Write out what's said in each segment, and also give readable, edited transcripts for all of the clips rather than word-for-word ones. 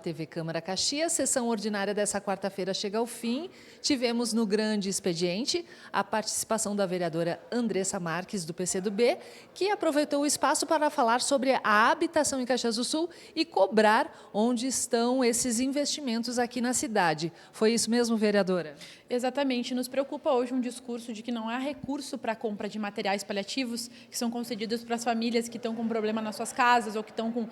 TV Câmara Caxias. Sessão ordinária dessa quarta-feira chega ao fim. Tivemos no grande expediente a participação da vereadora Andressa Marques, do PCdoB, que aproveitou o espaço para falar sobre a habitação em Caxias do Sul e cobrar onde estão esses investimentos aqui na cidade. Foi isso mesmo, vereadora? Exatamente. Nos preocupa hoje um discurso de que não há recurso para a compra de materiais paliativos que são concedidos para as famílias que estão com problema nas suas casas ou que estão com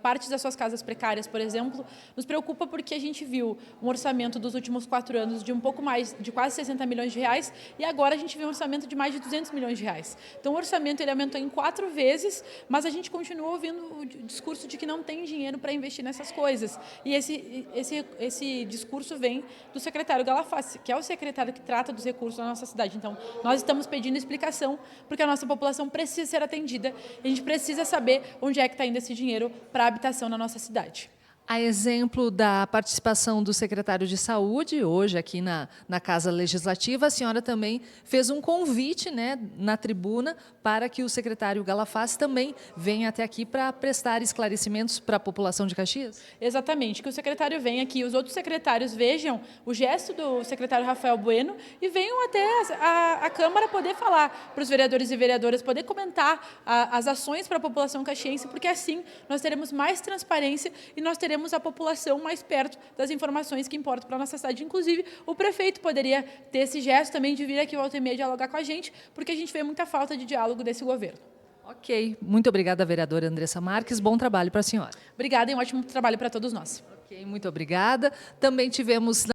partes das suas casas precárias, por exemplo. Nos preocupa porque a gente viu um orçamento dos últimos 4 anos de um pouco mais, de quase 60 milhões de reais, e agora a gente vê um orçamento de mais de 200 milhões de reais. Então o orçamento ele aumentou em 4 vezes, mas a gente continua ouvindo o discurso de que não tem dinheiro para investir nessas coisas. E esse discurso vem do secretário Galafassi, que é o secretário que trata dos recursos da nossa cidade. Então, nós estamos pedindo explicação, porque a nossa população precisa ser atendida e a gente precisa saber onde é que está indo esse dinheiro para a habitação na nossa cidade. A exemplo da participação do secretário de Saúde, hoje aqui na Casa Legislativa, a senhora também fez um convite, né, na tribuna para que o secretário Galafassi também venha até aqui para prestar esclarecimentos para a população de Caxias? Exatamente, que o secretário venha aqui, os outros secretários vejam o gesto do secretário Rafael Bueno e venham até a Câmara poder falar para os vereadores e vereadoras, poder comentar as ações para a população caxiense, porque assim nós teremos mais transparência e nós teremos a população mais perto das informações que importam para a nossa cidade. Inclusive, o prefeito poderia ter esse gesto também de vir aqui volta e meia dialogar com a gente, porque a gente vê muita falta de diálogo desse governo. Ok. Muito obrigada, vereadora Andressa Marques. Bom trabalho para a senhora. Obrigada e um ótimo trabalho para todos nós. Ok, muito obrigada. Também tivemos